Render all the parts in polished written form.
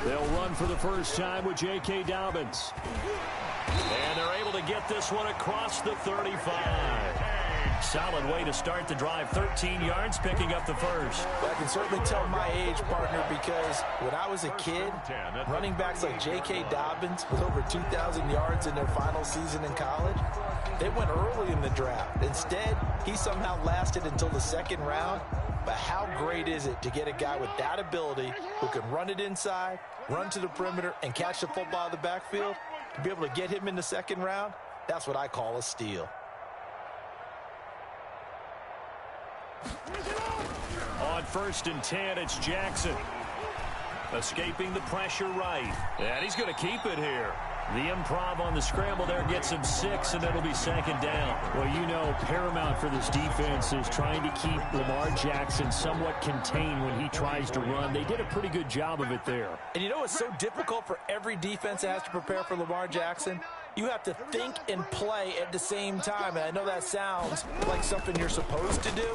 They'll run for the first time with J.K. Dobbins. And they're able to get this one across the 35. Solid way to start the drive. 13 yards, picking up the first. Well, I can certainly tell my age, partner, because when I was a kid, running backs like J.K. Dobbins with over 2,000 yards in their final season in college, they went early in the draft. Instead, he somehow lasted until the second round. But how great is it to get a guy with that ability who can run it inside, run to the perimeter, and catch the football out of the backfield? To be able to get him in the second round, that's what I call a steal. On 1st and 10, it's Jackson. Escaping the pressure right. And he's going to keep it here. The improv on the scramble there gets him 6, and it'll be second down. Well, you know, paramount for this defense is trying to keep Lamar Jackson somewhat contained when he tries to run. They did a pretty good job of it there. And you know it's so difficult for every defense that has to prepare for Lamar Jackson? You have to think and play at the same time. And I know that sounds like something you're supposed to do,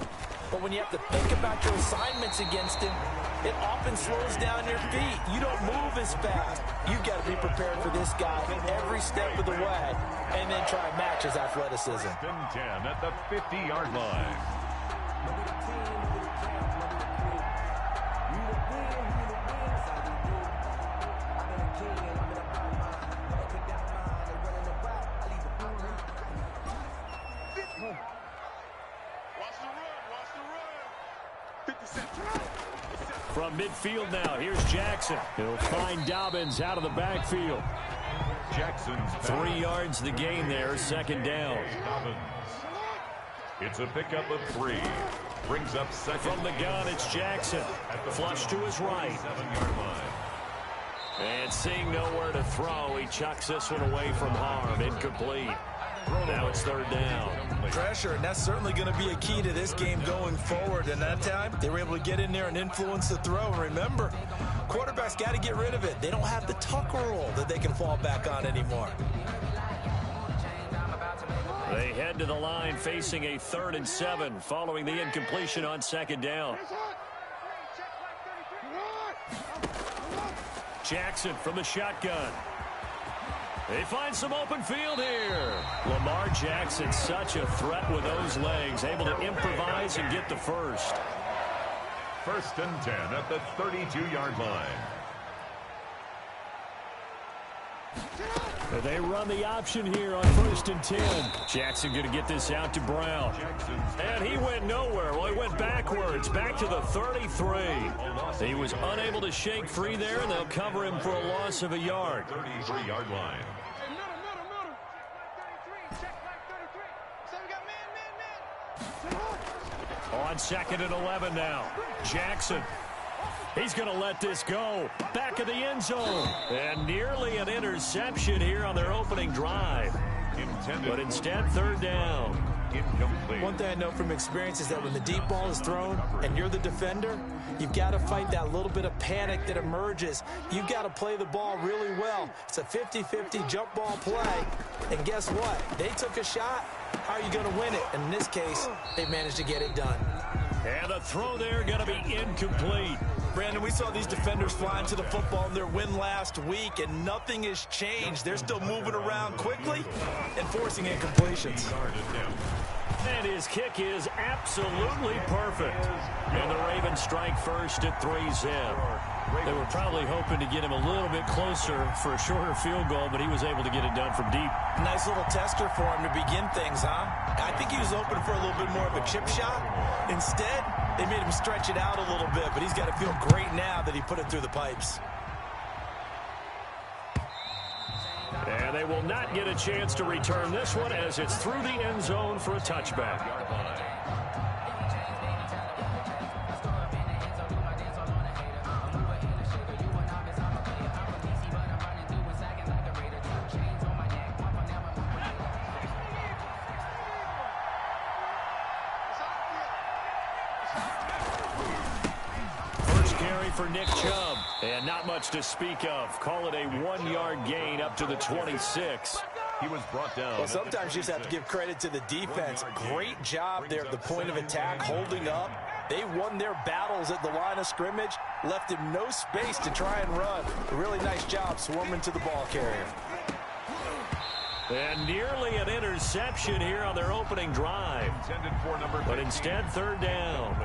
but when you have to think about your assignments against him, it often slows down your feet. You don't move as fast. You've got to be prepared for this guy every step of the way and then try and match his athleticism. 10 at the 50-yard line. From midfield now, here's Jackson. He'll find Dobbins out of the backfield. Jackson's 3 yards the gain there, second down. Dobbins. It's a pickup of 3. Brings up second. From the gun, it's Jackson. Flush to his right. 7-yard line. And seeing nowhere to throw, he chucks this one away from harm. Incomplete. Now it's third down. Pressure, and that's certainly going to be a key to this game going forward. And that time, they were able to get in there and influence the throw. And remember, quarterbacks got to get rid of it. They don't have the tuck rule that they can fall back on anymore. They head to the line facing a 3rd and 7 following the incompletion on second down. Jackson from the shotgun. They find some open field here. Lamar Jackson, such a threat with those legs, able to improvise and get the first. 1st and 10 at the 32-yard line. They run the option here on 1st and 10. Jackson going to get this out to Brown. And he went nowhere. Well, he went backwards, back to the 33. He was unable to shake free there, and they'll cover him for a loss of a yard. 33-yard line. On 2nd and 11 now. Jackson. He's going to let this go. Back of the end zone. And nearly an interception here on their opening drive. But instead, 3rd down. Incomplete. One thing I know from experience is that when the deep ball is thrown and you're the defender, you've got to fight that little bit of panic that emerges. You've got to play the ball really well. It's a 50-50 jump ball play. And guess what? They took a shot. How are you going to win it? And in this case, they managed to get it done. And the throw there going to be incomplete. Brandon, we saw these defenders flying to the football in their win last week, and nothing has changed. They're still moving around quickly and forcing incompletions. And his kick is absolutely perfect. And the Ravens strike first at 3-zip. They were probably hoping to get him a little bit closer for a shorter field goal, but he was able to get it done from deep. Nice little tester for him to begin things, huh? I think he was hoping for a little bit more of a chip shot. Instead, they made him stretch it out a little bit, but he's got to feel great now that he put it through the pipes. And they will not get a chance to return this one as it's through the end zone for a touchback. For Nick Chubb, and not much to speak of. Call it a 1-yard gain up to the 26. He was brought down. Well, sometimes you just have to give credit to the defense. Great job there at the point of attack, holding up, They won their battles at the line of scrimmage, left him no space to try and run. A really nice job swarming to the ball carrier. And nearly an interception here on their opening drive. But instead, third down.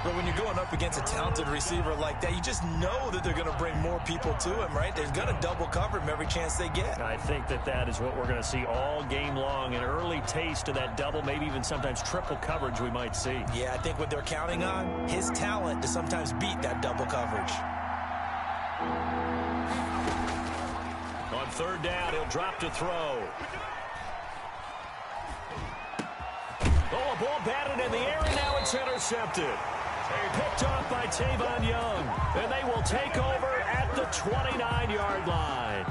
But when you're going up against a talented receiver like that, you just know that they're going to bring more people to him, right? They're going to double cover him every chance they get. I think that is what we're going to see all game long. An early taste of that double, maybe even sometimes triple coverage we might see. Yeah, I think what they're counting on, his talent to sometimes beat that double coverage. On third down, he'll drop to throw. Oh, a ball batted in the air, and now it's intercepted. Picked off by Tavon Young. And they will take over at the 29-yard line.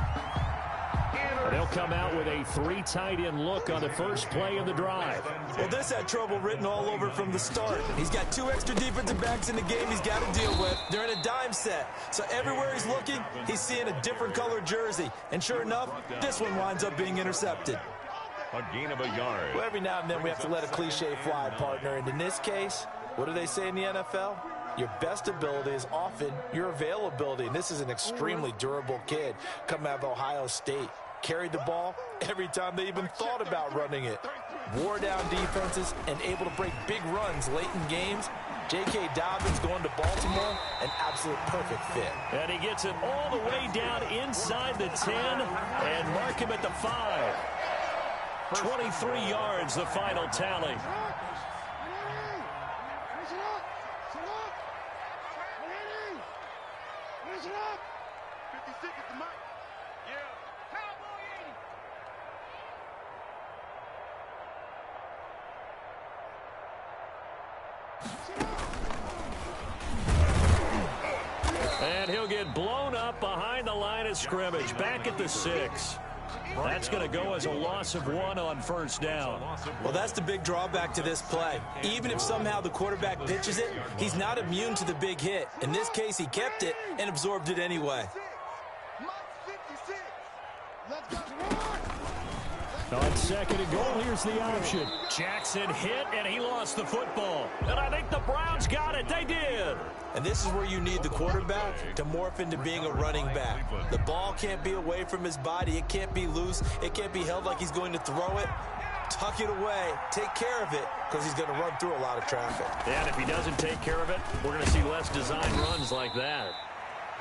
And they'll come out with a 3 tight end look on the first play of the drive. Well, this had trouble written all over from the start. He's got 2 extra defensive backs in the game he's got to deal with. They're in a dime set. So everywhere he's looking, he's seeing a different colored jersey. And sure enough, this one winds up being intercepted. A gain of a yard. Well, every now and then we have to let a cliche fly, partner. And in this case, what do they say in the NFL? Your best ability is often your availability. And this is an extremely durable kid coming out of Ohio State. Carried the ball every time they even thought about running it. Wore down defenses and able to break big runs late in games. J.K. Dobbins going to Baltimore, an absolute perfect fit. And he gets it all the way down inside the 10 and mark him at the 5. 23 yards, the final tally. And he'll get blown up behind the line of scrimmage, back at the 6. That's going to go as a loss of 1 on first down. Well, that's the big drawback to this play. Even if somehow the quarterback pitches it, he's not immune to the big hit. In this case, he kept it and absorbed it anyway. On second and goal, here's the option. Jackson hit, and he lost the football. And I think the Browns got it. They did. And this is where you need the quarterback to morph into being a running back. The ball can't be away from his body. It can't be loose. It can't be held like he's going to throw it. Tuck it away. Take care of it because he's going to run through a lot of traffic. And if he doesn't take care of it, we're going to see less design runs like that.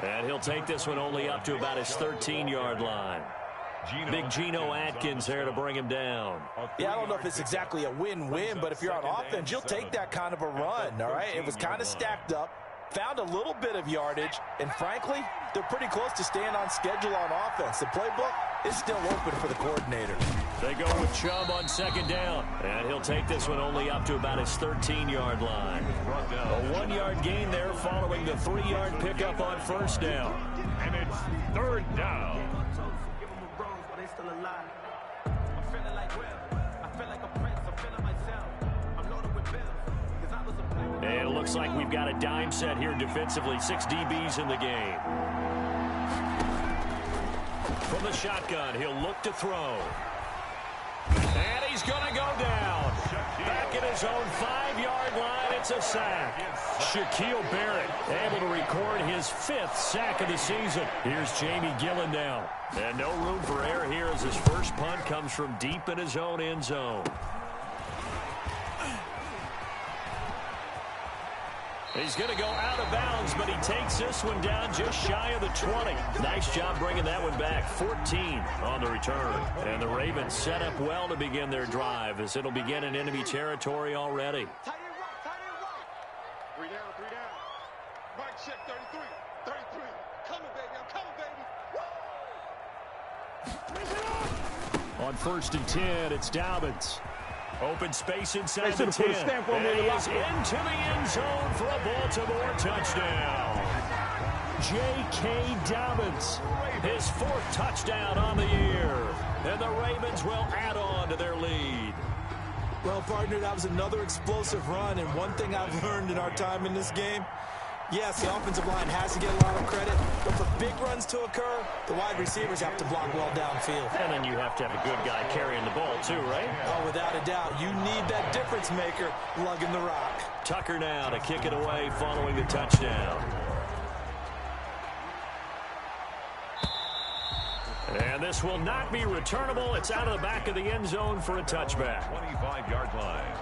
And he'll take this one only up to about his 13-yard line. Big Geno Atkins there to bring him down. Yeah, I don't know if it's exactly a win-win, but if you're on offense, you'll take that kind of a run, all right? It was kind of stacked up, found a little bit of yardage, and frankly, they're pretty close to staying on schedule on offense. The playbook is still open for the coordinator. They go with Chubb on second down, and he'll take this one only up to about his 13-yard line. A 1-yard gain there following the 3-yard pickup on first down. And it's third down. And it looks like we've got a dime set here defensively. 6 DBs in the game. From the shotgun, he'll look to throw. And he's going to go down. Back at his own 5-yard line, it's a sack. Shaquille Barrett able to record his 5th sack of the season. Here's Jamie Gillen now. And no room for error here as his first punt comes from deep in his own end zone. He's going to go out of bounds, but he takes this one down just shy of the 20. Nice job bringing that one back. 14 on the return. And the Ravens set up well to begin their drive as it'll begin in enemy territory already. Tight end right. 3 down. Mike check 33. Coming, baby. I'm coming, baby. On first and 10, it's Dobbins. Open space inside the 10. And he is into the end zone for a Baltimore touchdown. J.K. Dobbins, his 4th touchdown on the year. And the Ravens will add on to their lead. Well, partner, that was another explosive run. And one thing I've learned in our time in this game, Yes, the offensive line has to get a lot of credit, but for big runs to occur, the wide receivers have to block well downfield. And then you have to have a good guy carrying the ball too, right? Oh, without a doubt. You need that difference maker lugging the rock. Tucker now to kick it away following the touchdown. And this will not be returnable. It's out of the back of the end zone for a touchback. 25-yard line.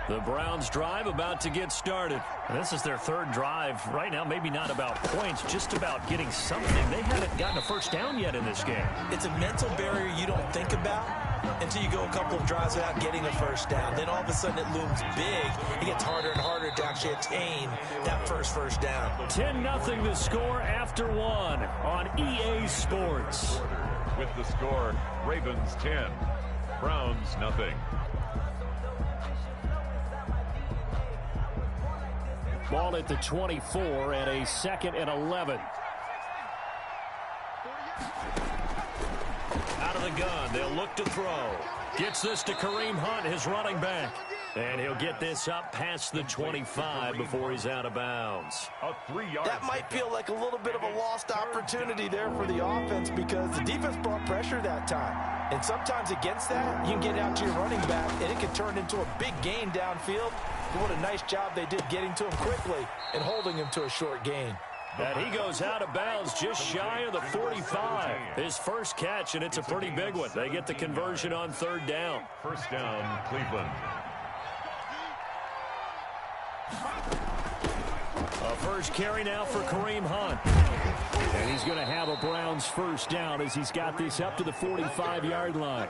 The Browns drive about to get started. And this is their third drive. Right now, maybe not about points, just about getting something. They haven't gotten a first down yet in this game. It's a mental barrier you don't think about until you go a couple of drives without getting a first down. Then all of a sudden it looms big. It gets harder and harder to actually attain that first down. 10-0 the score after one on EA Sports. With the score, Ravens 10, Browns nothing. Ball at the 24 and a 2nd and 11. Out of the gun, they'll look to throw. Gets this to Kareem Hunt, his running back. And he'll get this up past the 25 before he's out of bounds. A 3-yard. That might feel like a little bit of a lost opportunity there for the offense because the defense brought pressure that time. And sometimes against that, you can get out to your running back, and it can turn into a big gain downfield. But what a nice job they did getting to him quickly and holding him to a short gain. And he goes out of bounds just shy of the 45. His first catch, and it's a pretty big one. They get the conversion on 3rd down. First down, Cleveland. A first carry now for Kareem Hunt. And he's going to have a Browns first down as he's got this up to the 45-yard line.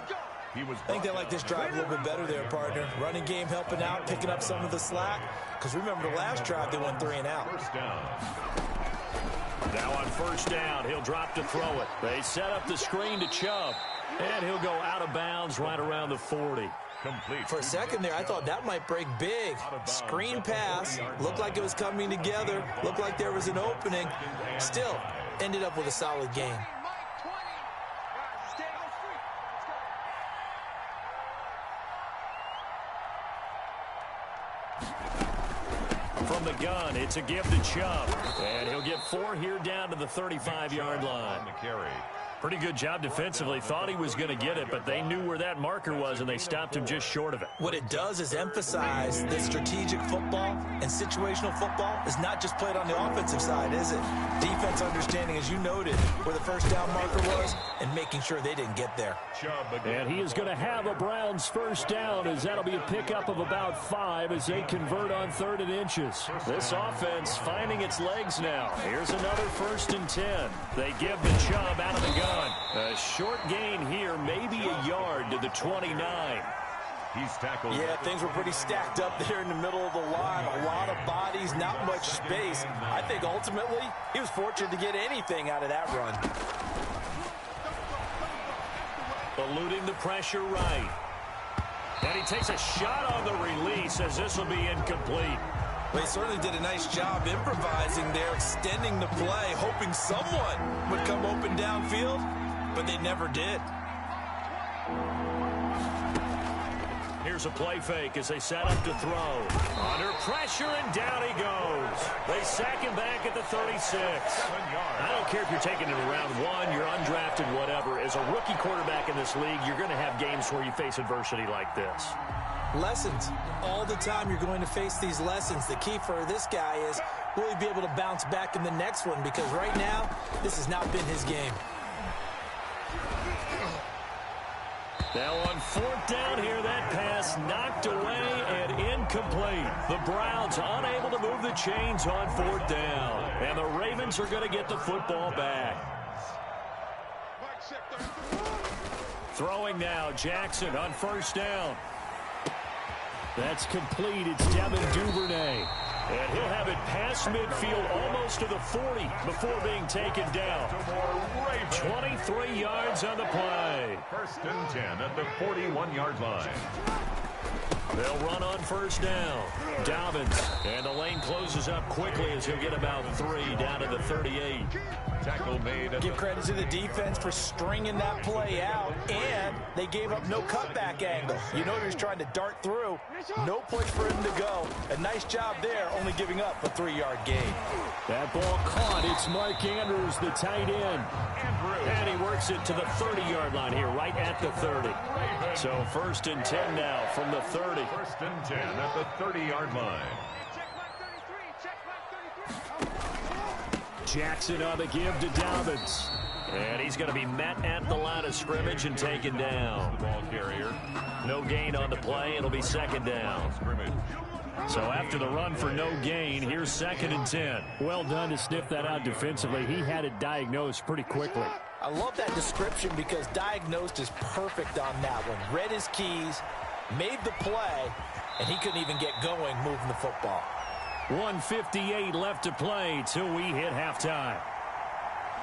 I think they like this drive a little bit better there, partner. Running game helping out, picking up some of the slack. Because remember, the last drive, they went 3 and out. First down. Now on first down, he'll drop to throw it. They set up the screen to Chubb. And he'll go out of bounds right around the 40. Complete. For a second there, I thought that might break big. Screen pass. Looked like it was coming together. Looked like there was an opening. Still, ended up with a solid game. From the gun, it's a give to Chubb. And he'll get 4 here down to the 35-yard line. On the carry. Pretty good job defensively. Thought he was going to get it, but they knew where that marker was, and they stopped him just short of it. What it does is emphasize that strategic football and situational football is not just played on the offensive side, is it? Defense understanding, as you noted, where the first down marker was and making sure they didn't get there. And he is going to have a Browns first down, as that'll be a pickup of about 5 as they convert on 3rd and inches. This offense finding its legs now. Here's another 1st and 10. They give the Chubb out of the gun. A short gain here, maybe a yard to the 29. He's tackled. Yeah, things were pretty stacked up there in the middle of the line. A lot of bodies, not much space. I think ultimately he was fortunate to get anything out of that run. Eluding the pressure right. And he takes a shot on the release as this will be incomplete. They certainly did a nice job improvising there, extending the play, hoping someone would come open downfield, but they never did. Here's a play fake as they set up to throw. Under pressure, and down he goes. They sack him back at the 36. I don't care if you're taking it in round 1, you're undrafted, whatever. As a rookie quarterback in this league, you're going to have games where you face adversity like this. Lessons. All the time you're going to face these lessons. The key for this guy is, will he be able to bounce back in the next one? Because right now, this has not been his game. Now on 4th down here, that pass knocked away and incomplete. The Browns unable to move the chains on 4th down. And the Ravens are going to get the football back. Throwing now, Jackson on 1st down. That's complete. It's Devin Duvernay. And he'll have it past midfield almost to the 40 before being taken down. 23 yards on the play. 1st and 10 at the 41-yard line. They'll run on first down. Dobbins, and the lane closes up quickly as he'll get about 3 down to the 38. Tackle made. Give credit to the defense for stringing that play out, and they gave up no cutback angle. You know he was trying to dart through. No place for him to go. A nice job there, only giving up a 3-yard gain. That ball caught. It's Mark Andrews, the tight end. And he works it to the 30-yard line here, right at the 30. So 1st and 10 now from the 30. 1st and 10 at the 30-yard line. Jackson on the give to Dobbins. And he's going to be met at the line of scrimmage and taken down. The ball carrier. No gain on the play. It'll be 2nd down. Scrimmage. So after the run for no gain, here's 2nd and 10. Well done to sniff that out defensively. He had it diagnosed pretty quickly. I love that description because diagnosed is perfect on that one. Read his keys, made the play, and he couldn't even get going moving the football. 1:58 left to play till we hit halftime.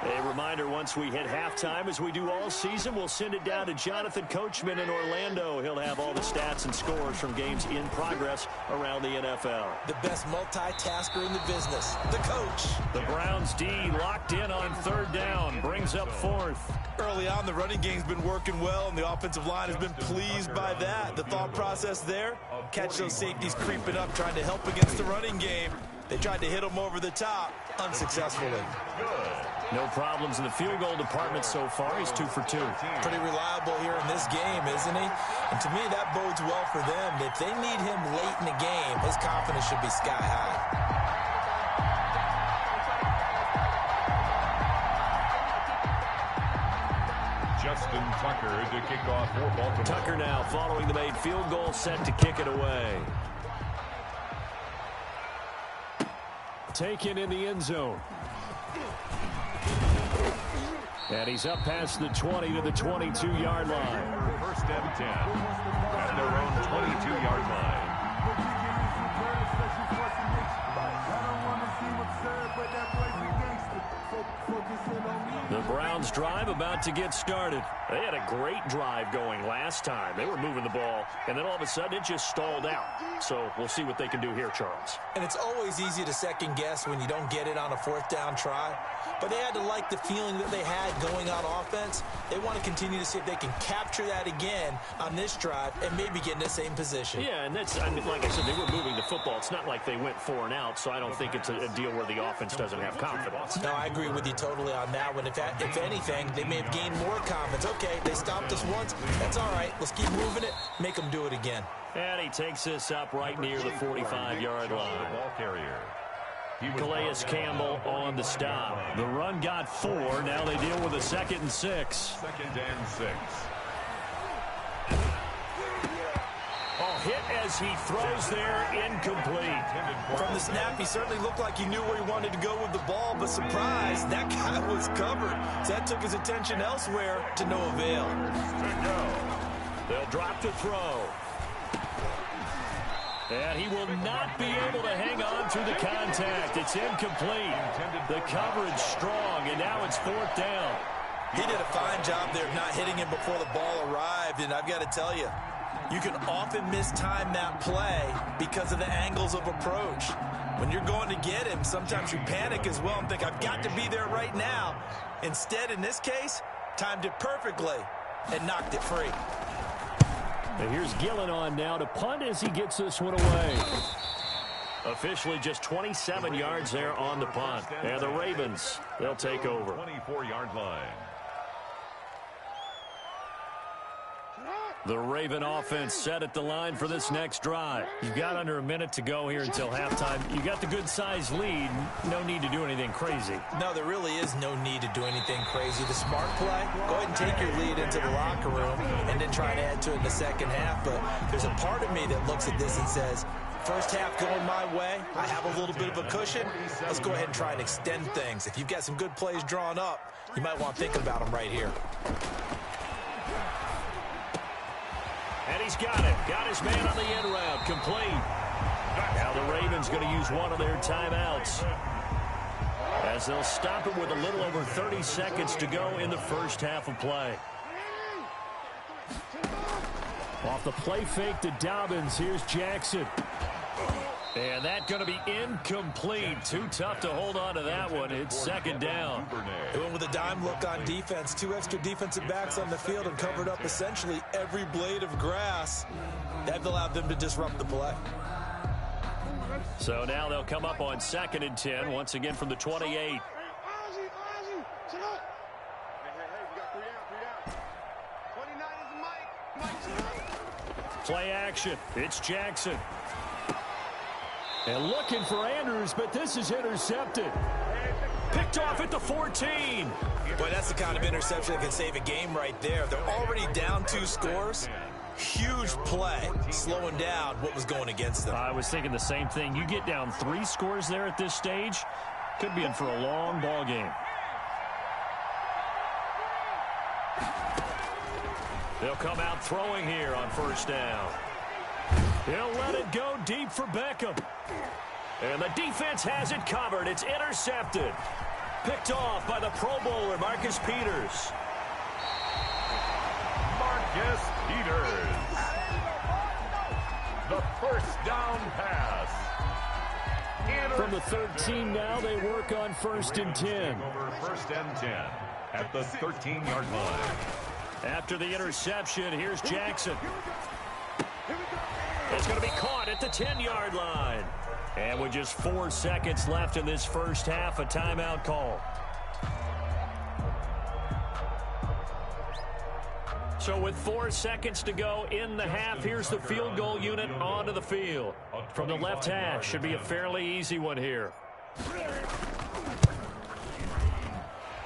A reminder, once we hit halftime, as we do all season, we'll send it down to Jonathan Coachman in Orlando. He'll have all the stats and scores from games in progress around the NFL. The best multitasker in the business, the coach. The Browns D locked in on 3rd down, brings up 4th. Early on, the running game's been working well, and the offensive line has been pleased by that. The thought process there, catch those safeties creeping up, trying to help against the running game. They tried to hit them over the top, unsuccessfully. No problems in the field goal department so far. He's 2 for 2. Pretty reliable here in this game, isn't he? And to me, that bodes well for them. If they need him late in the game, his confidence should be sky high. Justin Tucker to kick off for Baltimore. Tucker now following the made field goal, set to kick it away. Taken in the end zone. And he's up past the 20 to the 22-yard line. 1st and 10 at their own 22-yard line. The Browns drive about to get started. They had a great drive going last time. They were moving the ball, and then all of a sudden it just stalled out. So we'll see what they can do here, Charles. And it's always easy to second guess when you don't get it on a 4th down try. But they had to like the feeling that they had going on offense. They want to continue to see if they can capture that again on this drive and maybe get in the same position. Yeah, and that's, I mean, like I said, they were moving the football. It's not like they went 4 and out, so I don't think it's a deal where the offense doesn't have confidence. No, I agree with you totally on that one. If anything, they may have gained more confidence. Okay, they stopped us once. That's all right. Let's keep moving it. Make them do it again. And he takes this up right near the 45-yard line. The ball carrier. Calais Campbell on the stop. The run got 4. Now they deal with a 2nd and 6. 2nd and 6. Oh, hit as he throws there, incomplete. From the snap, he certainly looked like he knew where he wanted to go with the ball, but surprise, that guy was covered. So that took his attention elsewhere to no avail. They'll drop to throw. And he will not be able to hang on through the contact. It's incomplete. The coverage strong, and now it's 4th down. He did a fine job there of not hitting him before the ball arrived, and I've got to tell you, you can often mistime that play because of the angles of approach. When you're going to get him, sometimes you panic as well and think, I've got to be there right now. Instead, in this case, timed it perfectly and knocked it free. And here's Gillen on now to punt as he gets this one away. Officially just 27 yards there on the punt. And the Ravens, they'll take over. 24-yard line. The Raven offense set at the line for this next drive. You've got under a minute to go here until halftime. You got the good-sized lead. No need to do anything crazy. No, there really is no need to do anything crazy. The smart play, go ahead and take your lead into the locker room and then try to add to it in the second half. But there's a part of me that looks at this and says, first half going my way, I have a little bit of a cushion. Let's go ahead and try and extend things. If you've got some good plays drawn up, you might want to think about them right here. And he's got it. Got his man on the end route. Complete. Now the Ravens going to use one of their timeouts, as they'll stop it with a little over 30 seconds to go in the first half of play. Off the play fake to Dobbins, here's Jackson. And that's going to be incomplete. Too tough to hold on to that one. It's second down. They went with a dime look on defense. 2 extra defensive backs on the field and covered up essentially every blade of grass. That allowed them to disrupt the play. So now they'll come up on 2nd and 10, once again from the 28. Play action. It's Jackson. And looking for Andrews, but this is intercepted. Picked off at the 14. Boy, that's the kind of interception that can save a game right there. They're already down 2 scores. Huge play, slowing down what was going against them. I was thinking the same thing. You get down 3 scores there at this stage, could be in for a long ball game. They'll come out throwing here on 1st down. He'll let it go deep for Beckham. And the defense has it covered. It's intercepted. Picked off by the Pro Bowler, Marcus Peters. Marcus Peters. The 1st down pass. From the 13 now, they work on 1st and 10. Over 1st and 10 at the 13-yard line. After the interception, here's Jackson. It's going to be caught at the 10-yard line. And with just 4 seconds left in this first half, a timeout call. So with 4 seconds to go in the half, here's the field goal unit onto the field. From the left hash, should be a fairly easy one here.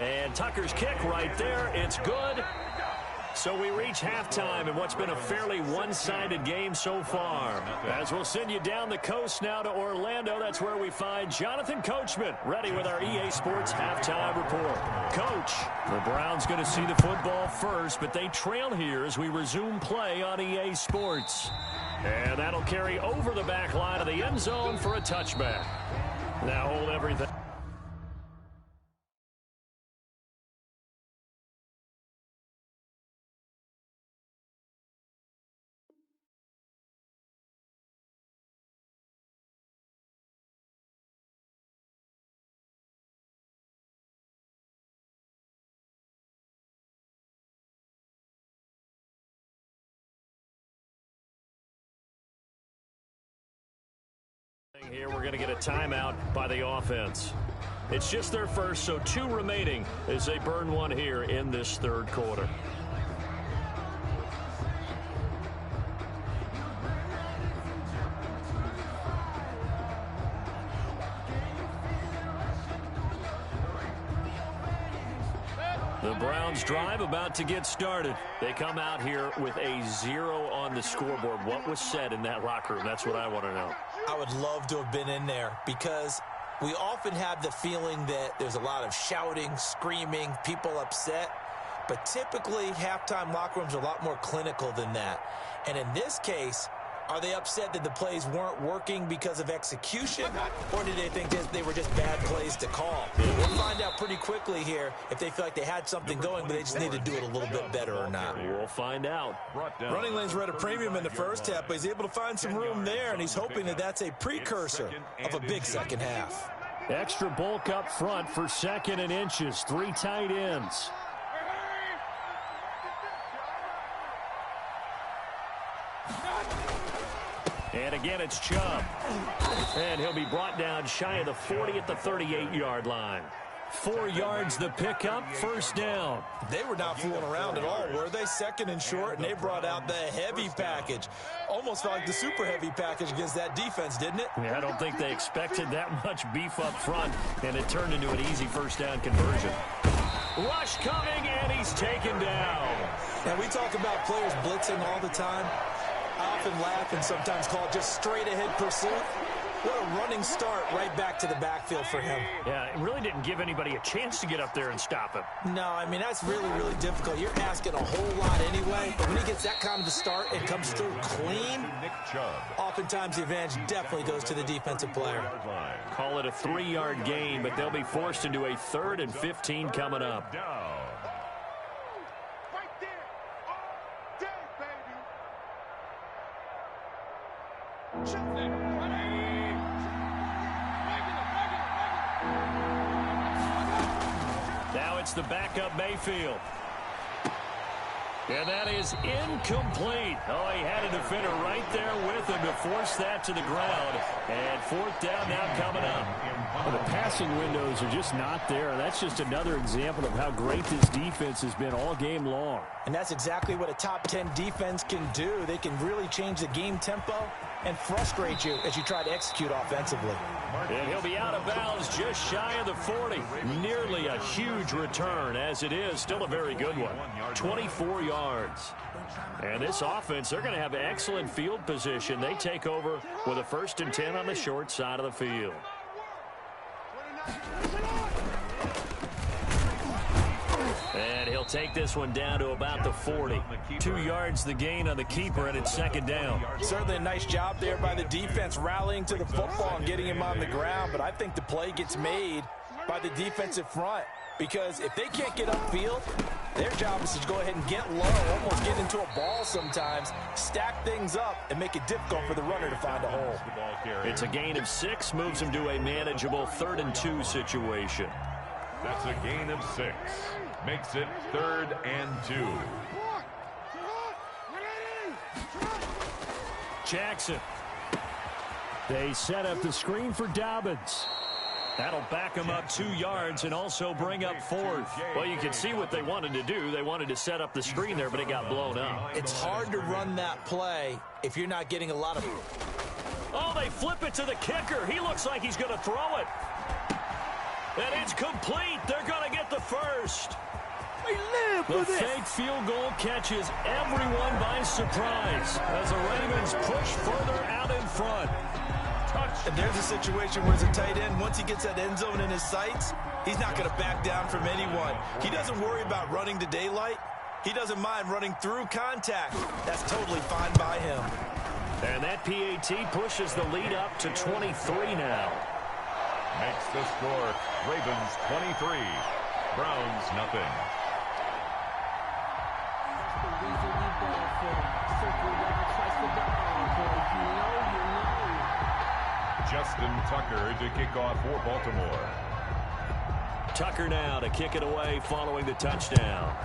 And Tucker's kick right there. It's good. So we reach halftime in what's been a fairly one-sided game so far. As we'll send you down the coast now to Orlando, that's where we find Jonathan Coachman ready with our EA Sports halftime report. Coach, the Browns going to see the football first, but they trail here as we resume play on EA Sports. And that'll carry over the back line of the end zone for a touchback. Now hold everything. Here we're going to get a timeout by the offense. It's just their first, so 2 remaining as they burn one here in this 3rd quarter. The Browns drive about to get started. They come out here with a 0 on the scoreboard. What was said in that locker room? That's what I want to know. I would love to have been in there because we often have the feeling that there's a lot of shouting, screaming, people upset. But typically, halftime locker rooms are a lot more clinical than that. And in this case, are they upset that the plays weren't working because of execution, or did they think they were just bad plays to call? We'll find out pretty quickly here if they feel like they had something going, but they just need to do it a little bit better or not. We'll find out. Running lanes were at a premium in the first half, but he's able to find some room there, and he's hoping that that's a precursor of a big second half. Extra bulk up front for 2nd and inches. 3 tight ends. And again, it's Chubb. And he'll be brought down shy of the 40 at the 38-yard line. 4 yards the pickup, 1st down. They were not fooling around at all, were they? 2nd and short, and they brought out the heavy package. Almost felt like the super heavy package against that defense, didn't it? Yeah, I don't think they expected that much beef up front, and it turned into an easy 1st down conversion. Rush coming, and he's taken down. And we talk about players blitzing all the time. I often laugh and sometimes call it just straight-ahead pursuit. What a running start right back to the backfield for him. Yeah, it really didn't give anybody a chance to get up there and stop him. No, I mean, that's really, really difficult. You're asking a whole lot anyway. But when he gets that kind of a start and comes through clean, oftentimes the advantage definitely goes to the defensive player. Call it a 3-yard gain, but they'll be forced into a 3rd and 15 coming up. Now it's the backup Mayfield. And that is incomplete. Oh, he had a defender right there with him to force that to the ground. And fourth down now coming up. Well, the passing windows are just not there. That's just another example of how great this defense has been all game long. And that's exactly what a top 10 defense can do. They can really change the game tempo and frustrate you as you try to execute offensively. And he'll be out of bounds just shy of the 40. Nearly a huge return, as it is still a very good one. 24 yards. And this offense, they're going to have excellent field position. They take over with a 1st and 10 on the short side of the field. And he'll take this one down to about the 40. 2 yards the gain on the keeper, and it's 2nd down. Certainly a nice job there by the defense rallying to the football and getting him on the ground, but I think the play gets made by the defensive front because if they can't get upfield, their job is to go ahead and get low, almost get into a ball sometimes, stack things up, and make it difficult for the runner to find a hole. It's a gain of 6, moves him to a manageable 3rd and 2 situation. That's a gain of 6. Makes it 3rd and 2. Jackson. They set up the screen for Dobbins. That'll back him up 2 yards and also bring up 4th. Well, you can see what they wanted to do. They wanted to set up the screen there, but it got blown up. It's hard to run that play if you're not getting a lot of... Oh, they flip it to the kicker. He looks like he's going to throw it. And it's complete. They're going to get the first. The fake field goal catches everyone by surprise as the Ravens push further out in front. And there's a situation where it's a tight end. Once he gets that end zone in his sights, he's not going to back down from anyone. He doesn't worry about running to daylight. He doesn't mind running through contact. That's totally fine by him. And that PAT pushes the lead up to 23 now. Makes the score Ravens 23, Browns nothing. Justin Tucker to kick off for Baltimore. Tucker now to kick it away following the touchdown.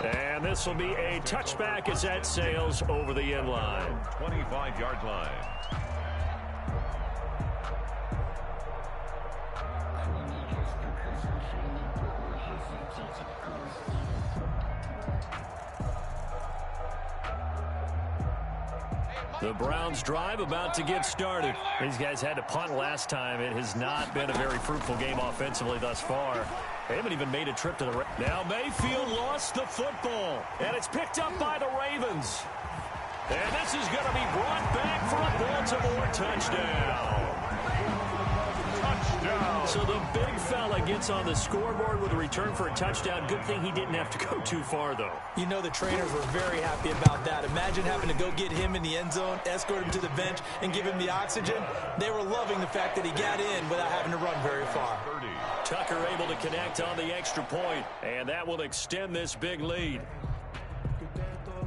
And this will be a touchback as that sails over the end line. 25-yard line. The Browns drive about to get started. These guys had to punt last time. It has not been a very fruitful game offensively thus far. They haven't even made a trip to the... Now Mayfield lost the football, and it's picked up by the Ravens. And this is going to be brought back for a Baltimore touchdown. Touchdown. So the big fella gets on the scoreboard with a return for a touchdown. Good thing he didn't have to go too far, though. You know the trainers were very happy about that. Imagine having to go get him in the end zone, escort him to the bench, and give him the oxygen. They were loving the fact that he got in without having to run very far. Tucker able to connect on the extra point, and that will extend this big lead.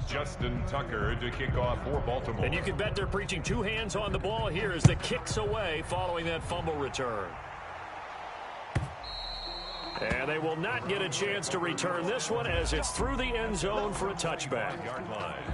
Justin Tucker to kick off for Baltimore. And you can bet they're preaching 2 hands on the ball here as the kick's away following that fumble return. And they will not get a chance to return this one as it's through the end zone for a touchback. Yard line.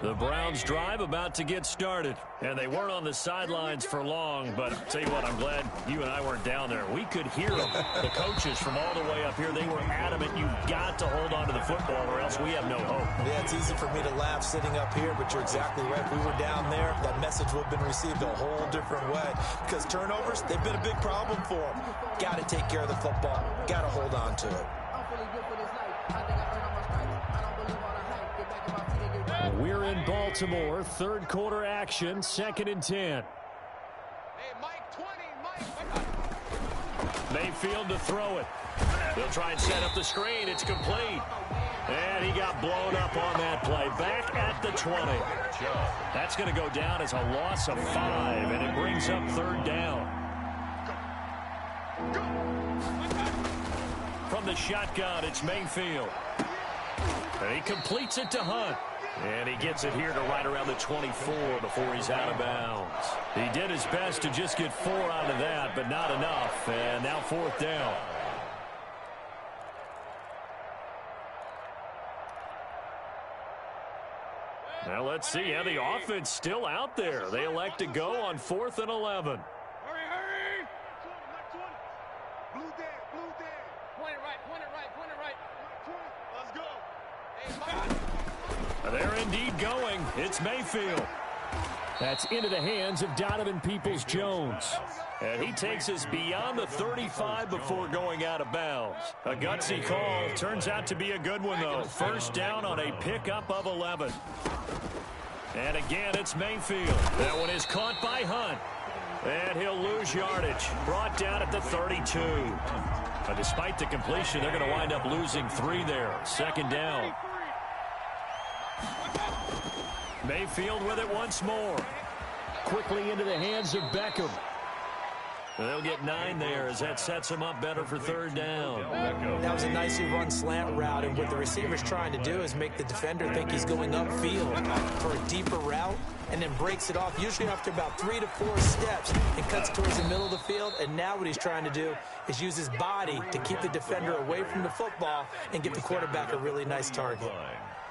The Browns drive about to get started. And they weren't on the sidelines for long, but I'll tell you what, I'm glad you and I weren't down there. We could hear them. The coaches from all the way up here, they were adamant you've got to hold on to the football or else we have no hope. Yeah, it's easy for me to laugh sitting up here, but you're exactly right. If we were down there, that message would have been received a whole different way. Because turnovers, they've been a big problem for them. Got to take care of the football. Got to hold on to it. We're in Baltimore, third quarter action, 2nd and 10. Hey, Mike 20, Mike. Mayfield to throw it. They'll try and set up the screen. It's complete. And he got blown up on that play. Back at the 20. That's going to go down as a loss of 5, and it brings up 3rd down. From the shotgun, it's Mayfield. And he completes it to Hunt. And he gets it here to right around the 24 before he's out of bounds. He did his best to just get 4 out of that, but not enough. And now 4th down. Now let's see how the offense still out there. They elect to go on 4th and 11. Hurry! Blue dead. Point it right. Let's go. Hey, They're indeed going. It's Mayfield. That's into the hands of Donovan Peoples-Jones. And he takes us beyond the 35 before going out of bounds. A gutsy call. Turns out to be a good one, though. 1st down on a pickup of 11. And again, it's Mayfield. That one is caught by Hunt. And he'll lose yardage. Brought down at the 32. But despite the completion, they're going to wind up losing 3 there. 2nd down. Mayfield with it once more. Quickly into the hands of Beckham. They'll get 9 there as that sets them up better for 3rd down. That was a nicely run slant route, and what the receiver's trying to do is make the defender think he's going upfield for a deeper route, and then breaks it off, usually after about 3 to 4 steps, and cuts towards the middle of the field. And now what he's trying to do is use his body to keep the defender away from the football and get the quarterback a really nice target.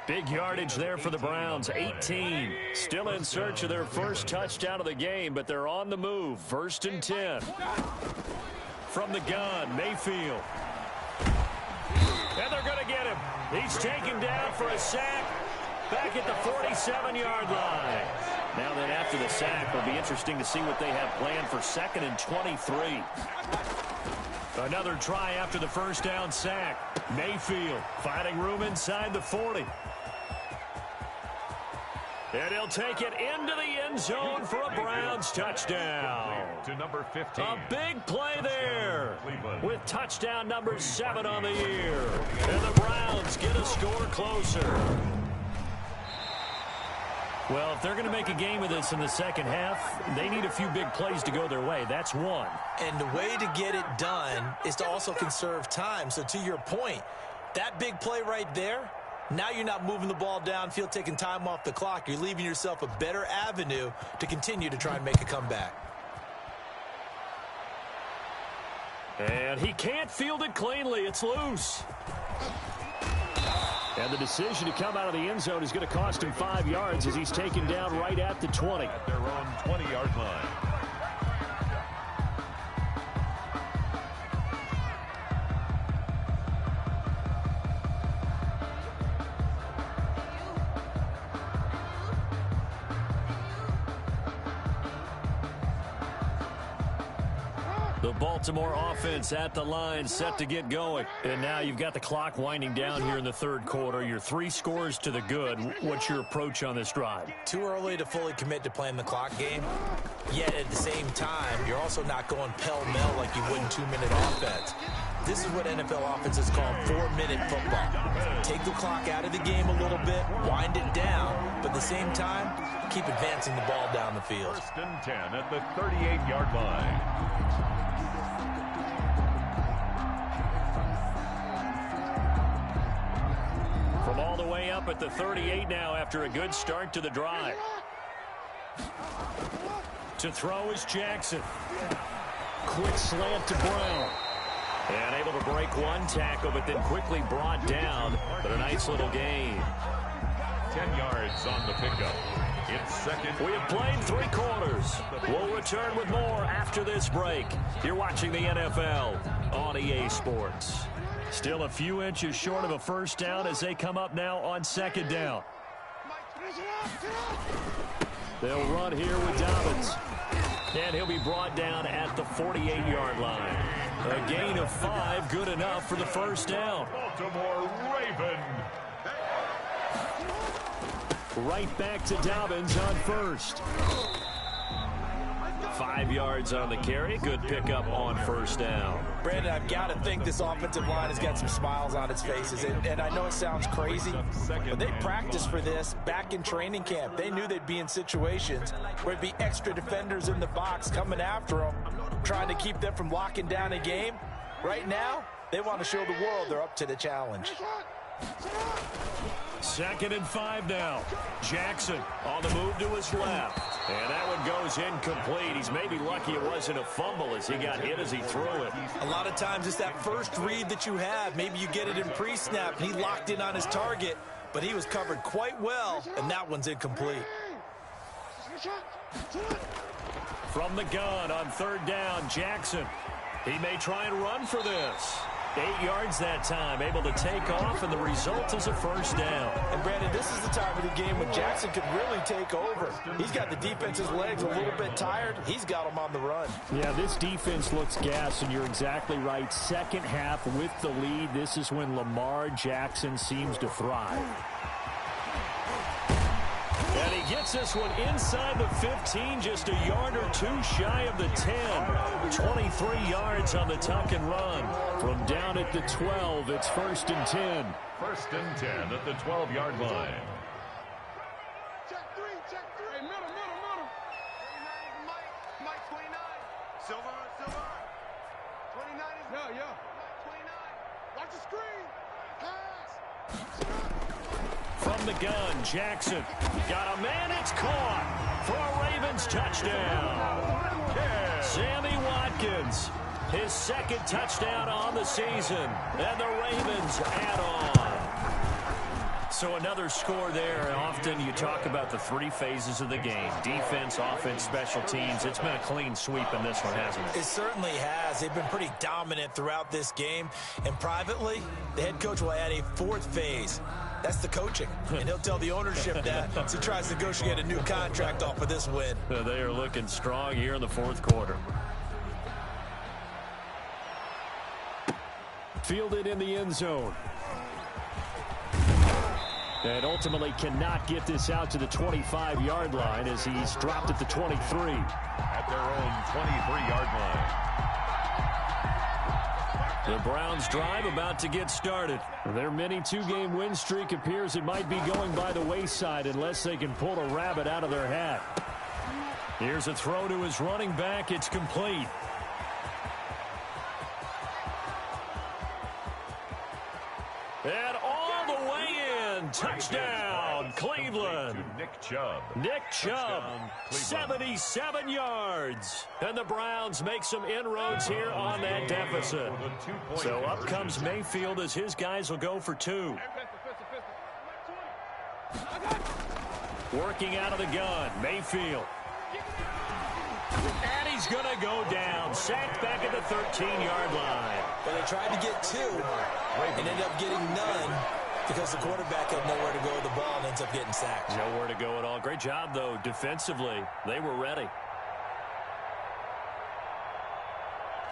Big yardage there for the Browns, 18. Still in search of their first touchdown of the game, but they're on the move. 1st and 10. From the gun, Mayfield. And they're going to get him. He's taken down for a sack back at the 47-yard line. Now then, after the sack, it'll be interesting to see what they have planned for 2nd and 23. Another try after the 1st down sack. Mayfield finding room inside the 40. And he'll take it into the end zone for a Browns touchdown. To number 15. A big play there with touchdown number 7 on the year. And the Browns get a score closer. Well, if they're going to make a game of this in the second half, they need a few big plays to go their way. That's one. And the way to get it done is to also conserve time. So to your point, that big play right there, now you're not moving the ball downfield, taking time off the clock. You're leaving yourself a better avenue to continue to try and make a comeback. And he can't field it cleanly. It's loose. And the decision to come out of the end zone is going to cost him 5 yards as he's taken down right at the 20. At their own 20-yard line. The Baltimore offense at the line, set to get going. And now you've got the clock winding down here in the 3rd quarter. You're 3 scores to the good. What's your approach on this drive? Too early to fully commit to playing the clock game. Yet at the same time, you're also not going pell-mell like you would in 2-minute offense. This is what NFL offenses call 4-minute football. Take the clock out of the game a little bit, wind it down, but at the same time, keep advancing the ball down the field. 1st and 10 at the 38-yard line. From all the way up at the 38 now after a good start to the drive. To throw is Jackson. Quick slant to Brown. And able to break one tackle, but then quickly brought down. But a nice little gain. 10 yards on the pickup. It's 2nd. We have played 3 quarters. We'll return with more after this break. You're watching the NFL on EA Sports. Still a few inches short of a 1st down as they come up now on 2nd down. They'll run here with Dobbins. And he'll be brought down at the 48-yard line. A gain of 5, good enough for the 1st down. Baltimore Raven. Right back to Dobbins on 1st. 5 yards on the carry. Good pickup on 1st down. Brandon, I've got to think this offensive line has got some smiles on its faces. And I know it sounds crazy, but they practiced for this back in training camp. They knew they'd be in situations where it'd be extra defenders in the box coming after them, trying to keep them from locking down a game. Right now, They want to show the world they're up to the challenge. 2nd and 5 now. Jackson on the move to his left. And that one goes incomplete. He's maybe lucky it wasn't a fumble as he got hit as he threw it. A lot of times it's that first read that you have. Maybe you get it in pre-snap, and he locked in on his target, but he was covered quite well, and that one's incomplete. From the gun on 3rd down, Jackson. He may try and run for this. 8 yards that time, able to take off, and the result is a 1st down. And, Brandon, this is the time of the game when Jackson could really take over. He's got the defense's legs a little bit tired. He's got them on the run. Yeah, this defense looks gassed, and you're exactly right. Second half with the lead, this is when Lamar Jackson seems to thrive. And he gets this one inside the 15, just a yard or 2 shy of the 10. 23 yards on the tuck and run. From down at the 12, it's 1st and 10. 1st and 10 at the 12-yard line. Check 3. Hey, middle. 29 is Mike. Mike, 29. Silver. 29 is yeah. Mike, 29. Watch the screen. Pass. From the gun, Jackson. Got a man, it's caught for a Ravens touchdown. Sammy Watkins, his 2nd touchdown on the season, and the Ravens add on. So another score there. Often you talk about the 3 phases of the game: defense, offense, special teams. It's been a clean sweep in this one, hasn't it? It certainly has. They've been pretty dominant throughout this game. And privately, the head coach will add a 4th phase. That's the coaching. And he'll tell the ownership that as he tries to negotiate a new contract off of this win. They are looking strong here in the 4th quarter. Fielded in the end zone. And ultimately cannot get this out to the 25-yard line as he's dropped at the 23. At their own 23-yard line. The Browns drive about to get started. Their mini 2-game win streak appears it might be going by the wayside unless they can pull a rabbit out of their hat. Here's a throw to his running back. It's complete. And all the way in. Touchdown, Cleveland. Nick Chubb. Nick Chubb, 77 yards. And the Browns make some inroads here on that deficit. So up comes Mayfield as his guys will go for 2. Working out of the gun, Mayfield. And he's going to go down. Sacked back at the 13-yard line. But they tried to get 2 and ended up getting none because the quarterback had nowhere to go with the ball and ends up getting sacked. Nowhere to go at all. Great job, though, defensively. They were ready.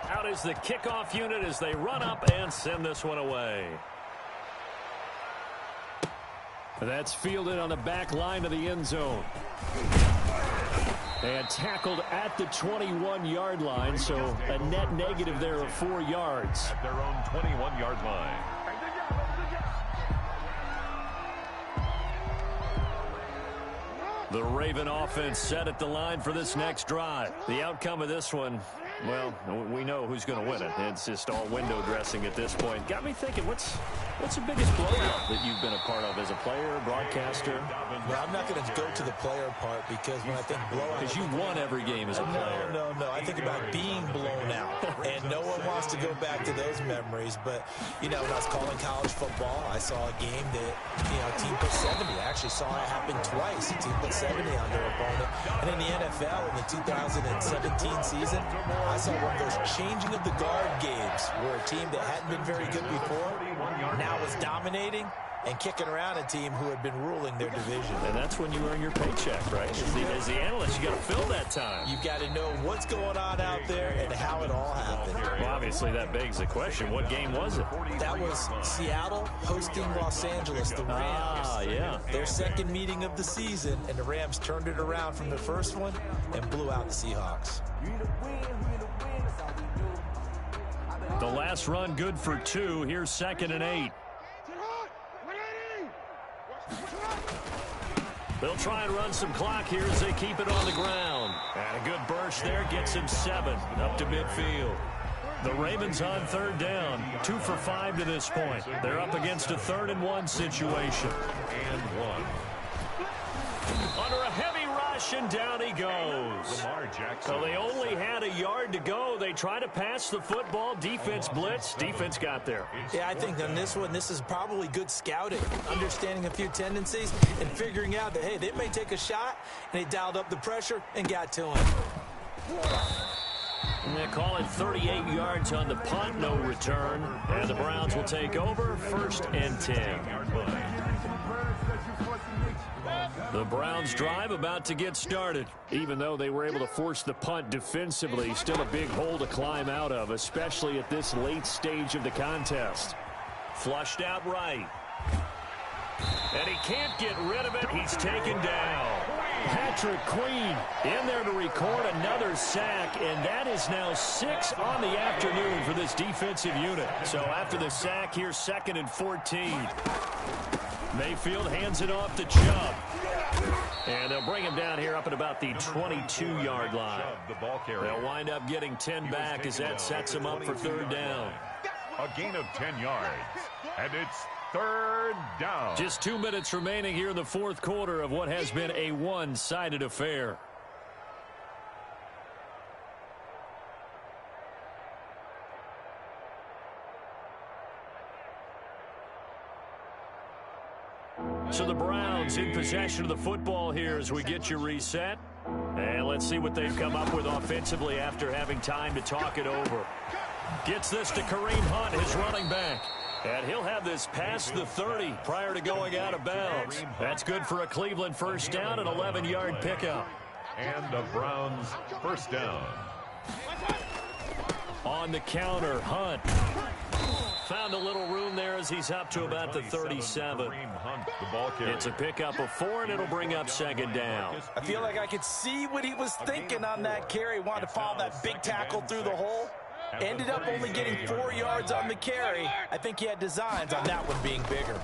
Out is the kickoff unit as they run up and send this one away. That's fielded on the back line of the end zone. And tackled at the 21-yard line, so a net negative there of 4 yards. At their own 21-yard line. The Raven offense set at the line for this next drive. The outcome of this one, well, we know who's going to win it. It's just all window dressing at this point. Got me thinking, what's the biggest blowout that you've been a part of as a player, broadcaster? Well, I'm not going to go to the player part because when I think blowout... Because you won every game as a player. No. I think about being blown out. And no one wants to go back to those memories. But, you know, when I was calling college football, I saw a game that, you know, a team put 70. I actually saw it happen twice. A team put 70 on their opponent. And in the NFL, in the 2017 season, I saw one of those changing of the guard games where a team that hadn't been very good before now was dominating and kicking around a team who had been ruling their division. And that's when you earn your paycheck, right? As the analyst, you got to fill that time. You've got to know what's going on out there and how it all happened. Well, obviously, that begs the question, what game was it? That was Seattle hosting Los Angeles, the Rams. Yeah. Their second meeting of the season, and the Rams turned it around from the first one and blew out the Seahawks. The last run good for 2. Here's 2nd and 8. They'll try and run some clock here as they keep it on the ground. And a good burst there gets him 7 up to midfield. The Ravens on 3rd down. 2 for 5 to this point. They're up against a 3rd and 1 situation. And 1. Under a heavy rush, and down he goes. Lamar Jackson. So they only had a yard to go. They try to pass the football. Defense blitz. Defense got there. Yeah, I think on this one, this is probably good scouting, understanding a few tendencies, and figuring out that, hey, they may take a shot, and they dialed up the pressure and got to him. And they call it 38 yards on the punt, no return. And the Browns will take over, 1st and 10. The Browns drive about to get started. Even though they were able to force the punt defensively, still a big hole to climb out of, especially at this late stage of the contest. Flushed out right. And he can't get rid of it. He's taken down. Patrick Queen in there to record another sack, and that is now 6 on the afternoon for this defensive unit. So after the sack, here's 2nd and 14. Mayfield hands it off to Chubb. And they'll bring him down here up at about the 22-yard line. They'll wind up getting 10 back as that sets him up for 3rd down. A gain of 10 yards. And it's 3rd down. Just 2 minutes remaining here in the 4th quarter of what has been a one-sided affair. So the Browns in possession of the football here as we get you reset. And let's see what they've come up with offensively after having time to talk it over. Gets this to Kareem Hunt, his running back. And he'll have this past the 30 prior to going out of bounds. That's good for a Cleveland 1st down and 11-yard pickup. And the Browns 1st down. On the counter, Hunt. Found a little room there as he's up to about the 37. It's a pickup of 4, and it'll bring up 2nd down. I feel like I could see what he was thinking on that carry. Wanted to follow that big tackle through the hole. Ended up only getting 4 yards on the carry. I think he had designs on that one being bigger.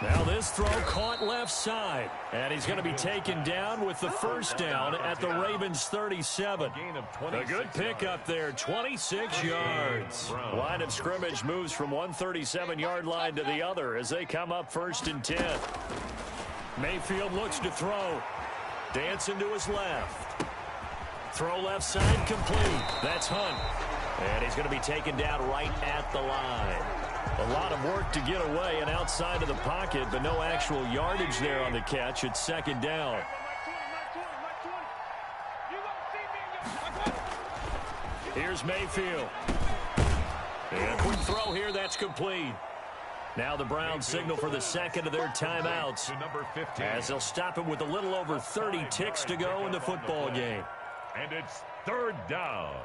Now this throw caught left side. And he's going to be taken down with the 1st down at the Ravens 37. A good pickup there, 26 yards. Line of scrimmage moves from one 37-yard line to the other as they come up 1st and 10. Mayfield looks to throw. Dancing to his left. Throw left side complete. That's Hunt. And he's going to be taken down right at the line. A lot of work to get away and outside of the pocket, but no actual yardage there on the catch. It's 2nd down. Here's Mayfield. And a quick throw here, that's complete. Now the Browns signal for the 2nd of their timeouts as they'll stop him with a little over 30 ticks to go in the football game. And it's 3rd down.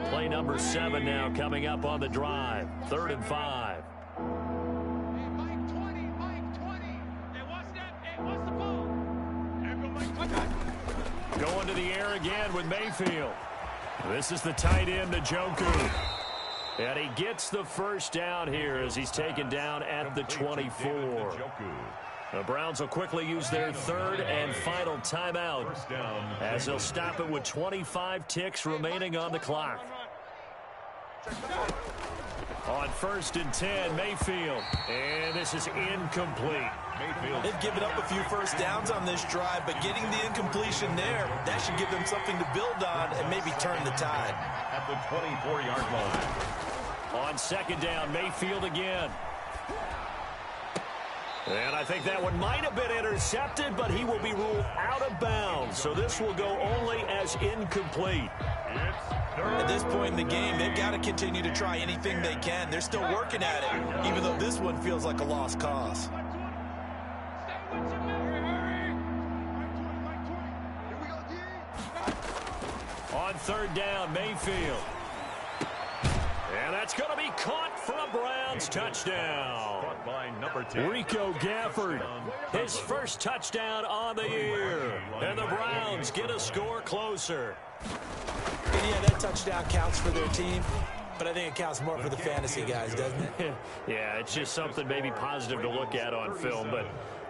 Play number 7 now coming up on the drive. 3rd and 5. Going to the air again with Mayfield. This is the tight end, Njoku. And he gets the 1st down here as he's taken down at the 24. The Browns will quickly use their 3rd and final timeout as they'll stop it with 25 ticks remaining on the clock. On 1st and 10, Mayfield. And this is incomplete. They've given up a few 1st downs on this drive, but getting the incompletion there, that should give them something to build on and maybe turn the tide. At the 24-yard line. On 2nd down, Mayfield again. And I think that one might have been intercepted, but he will be ruled out of bounds. So this will go only as incomplete. At this point in the game, they've got to continue to try anything they can. They're still working at it, even though this one feels like a lost cause. On 3rd down, Mayfield. And that's going to be caught for a Browns touchdown. By number 10. Rico Gafford, his 1st touchdown on the year. And the Browns get a score closer. And yeah, that touchdown counts for their team, but I think it counts more for the fantasy guys, doesn't it? Yeah, it's just something maybe positive to look at on film, but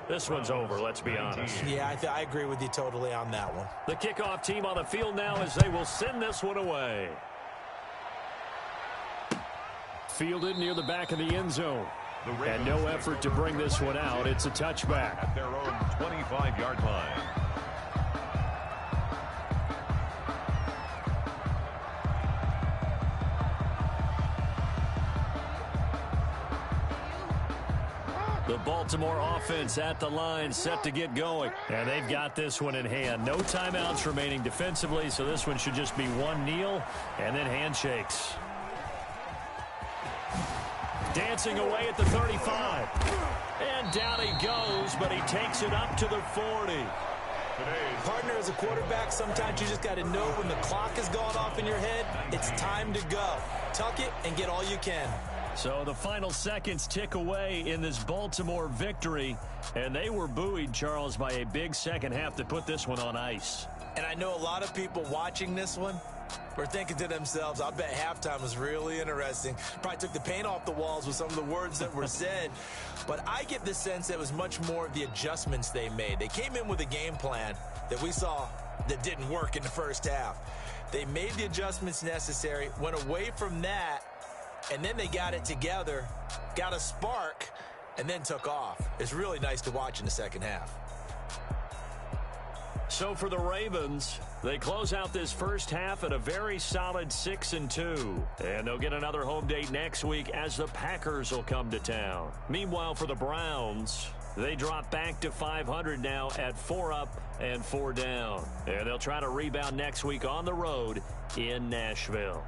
This one's over, let's be honest. Yeah, I agree with you totally on that one. The kickoff team on the field now as they will send this one away. Fielded near the back of the end zone. And no effort to bring this one out. It's a touchback. At their own 25-yard line. The Baltimore offense at the line, set to get going. And they've got this one in hand. No timeouts remaining defensively, so this one should just be one kneel and then handshakes. Dancing away at the 35. And down he goes, but he takes it up to the 40. Partner, as a quarterback, sometimes you just got to know when the clock has gone off in your head, it's time to go. Tuck it and get all you can. So the final seconds tick away in this Baltimore victory, and they were buoyed, Charles, by a big second half that put this one on ice. And I know a lot of people watching this one were thinking to themselves, I bet halftime was really interesting. Probably took the paint off the walls with some of the words that were said. But I get the sense that it was much more of the adjustments they made. They came in with a game plan that we saw that didn't work in the first half. They made the adjustments necessary, went away from that, and then they got it together, got a spark, and then took off. It's really nice to watch in the second half. So for the Ravens, they close out this first half at a very solid 6-2. And they'll get another home date next week as the Packers will come to town. Meanwhile, for the Browns, they drop back to 500 now at 4 up and 4 down. And they'll try to rebound next week on the road in Nashville.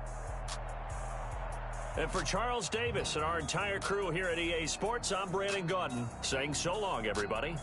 And for Charles Davis and our entire crew here at EA Sports, I'm Brandon Gaudin saying so long, everybody.